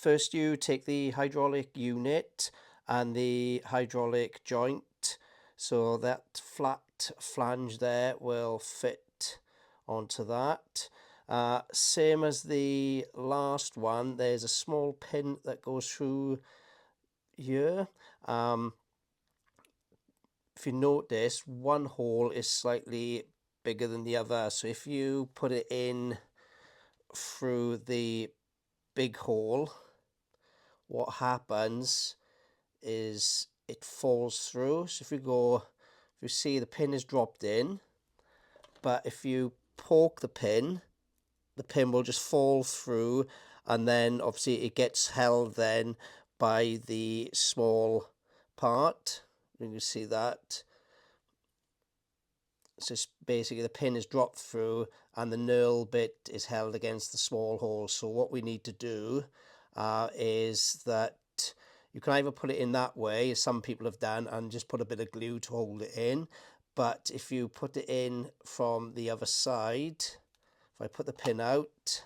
First you take the hydraulic unit and the hydraulic joint, so that flat flange there will fit onto that. Same as the last one, there's a small pin that goes through here. If you notice, one hole is slightly bigger than the other, so if you put it in through the big hole, what happens is it falls through. So if you see the pin is dropped in, but if you poke the pin will just fall through, and then obviously it gets held then by the small part. You can see that. So it's basically the pin is dropped through and the knurl bit is held against the small hole. So what we need to do is that you can either put it in that way, as some people have done, and just put a bit of glue to hold it in. But if you put it in from the other side, if I put the pin out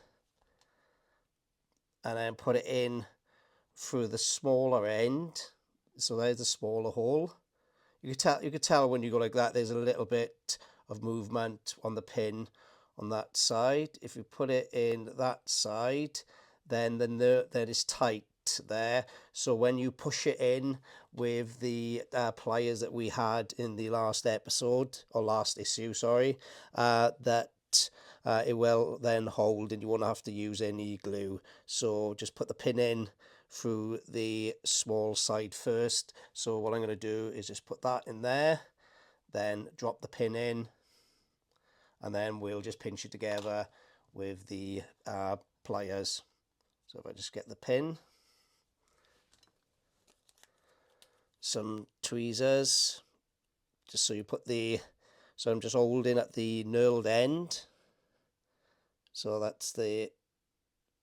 and then put it in through the smaller end, so there's the smaller hole. You could tell when you go like that, there's a little bit of movement on the pin on that side. If you put it in that side, then it's tight there. So when you push it in with the pliers that we had in the last episode, or last issue, sorry, it will then hold and you won't have to use any glue. So just put the pin in through the small side first. So what I'm going to do is just put that in there, then drop the pin in, and then we'll just pinch it together with the pliers. So if I just get the pin, some tweezers, just so you put so I'm just holding at the knurled end, so that's the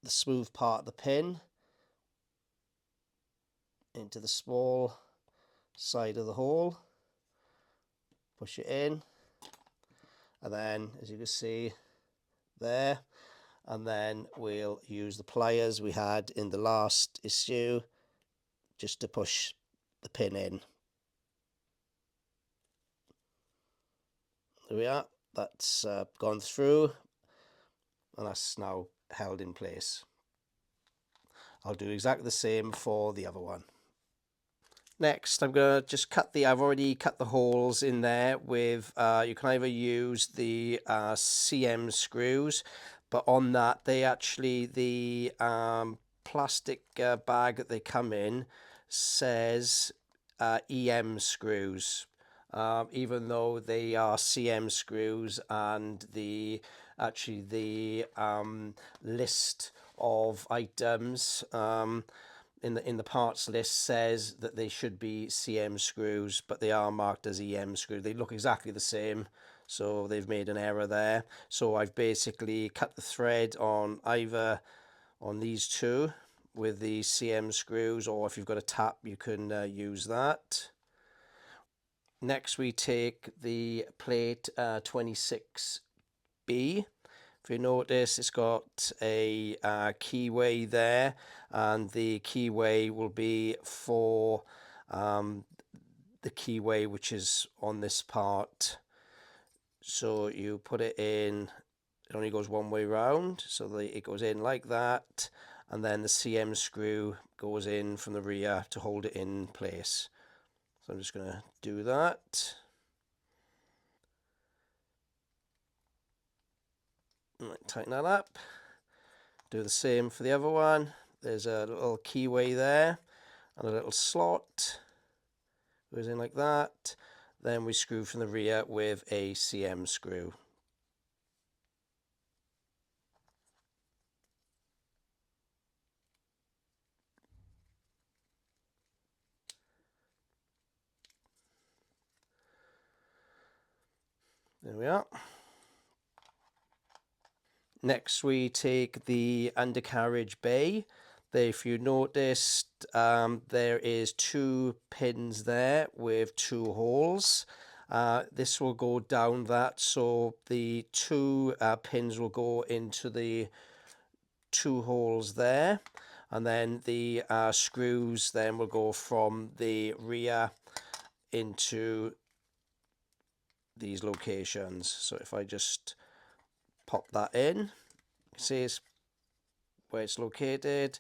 smooth part of the pin into the small side of the hole, push it in, and then as you can see there, and then we'll use the pliers we had in the last issue just to push the pin in. There we are, that's gone through and that's now held in place. I'll do exactly the same for the other one. Next, I'm going to just I've already cut the holes in there with, you can either use the CM screws, but on that, the plastic bag that they come in says EM screws, even though they are CM screws, and the list of items in the parts list says that they should be CM screws, but they are marked as EM screws. They look exactly the same, so they've made an error there. So I've basically cut the thread on either on these two with the CM screws, or if you've got a tap you can use that. Next we take the plate 26B. If you notice, it's got a keyway there, and the keyway will be for the keyway which is on this part. So you put it in, it only goes one way round, so it goes in like that, and then the CM screw goes in from the rear to hold it in place. So I'm just going to do that. Tighten that up. Do the same for the other one. There's a little keyway there and a little slot. Goes in like that. Then we screw from the rear with a CM screw. There we are. Next we take the undercarriage bay. If you noticed, there is 2 pins there with 2 holes. This will go down that, so the 2 pins will go into the 2 holes there. and then the screws then will go from the rear into these locations. So if I just pop that in, you see it's where it's located,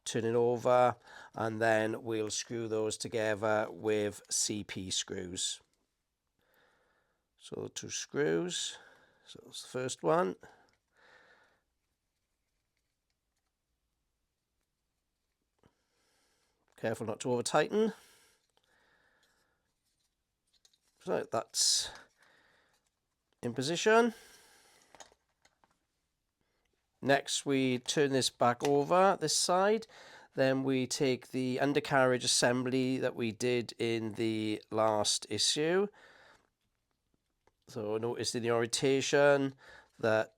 turn it over, and then we'll screw those together with CP screws. So 2 screws, so that's the first one. Careful not to over tighten. So that's in position. Next we turn this back over this side, then we take the undercarriage assembly that we did in the last issue. So notice in the orientation that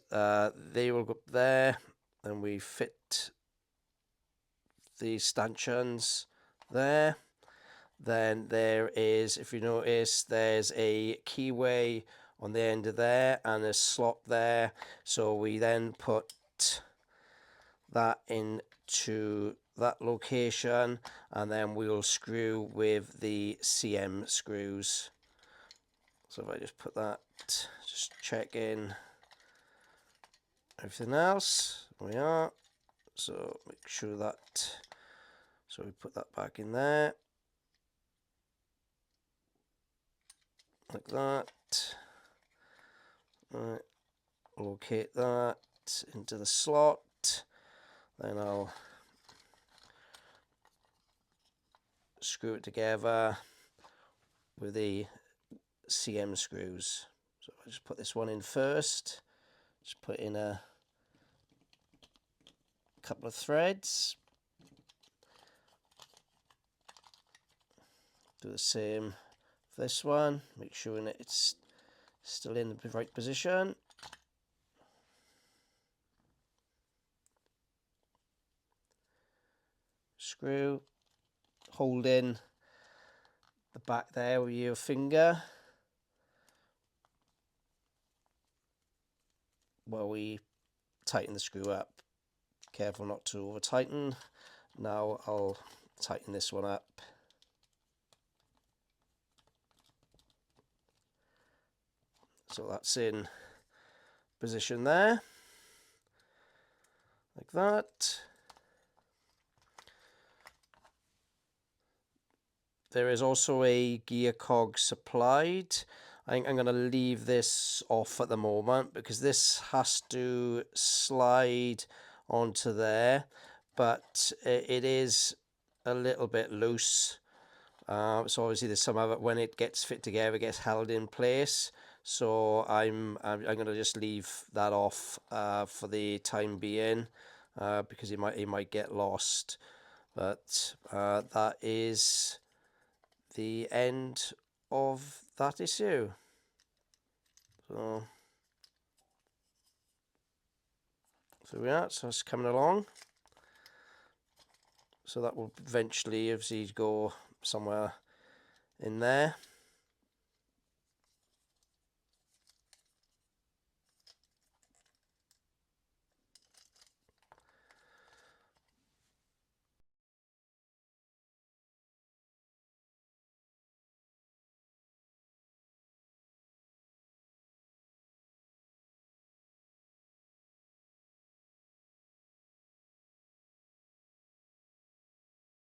they will go up there, and we fit the stanchions there. Then there is, if you notice, there's a keyway on the end of there and a slot there. So we then put that into that location, and then we'll screw with the CM screws. So if I just put that, just check in everything else, there we are. So make sure that, so we put that back in there, like that. Right, locate that into the slot, then I'll screw it together with the CM screws. So I just put this one in first, just put in a couple of threads, do the same for this one, make sure that it's still in the right position. Screw, hold in the back there with your finger while we tighten the screw up. Careful not to over tighten. Now I'll tighten this one up. So that's in position there, like that. There is also a gear cog supplied. I think I'm going to leave this off at the moment because this has to slide onto there, but it is a little bit loose. So obviously there's some of it, when it gets fit together, it gets held in place. So I'm going to just leave that off for the time being, because it might get lost. But that is the end of that issue. So we are. So it's coming along. So that will eventually obviously go somewhere in there.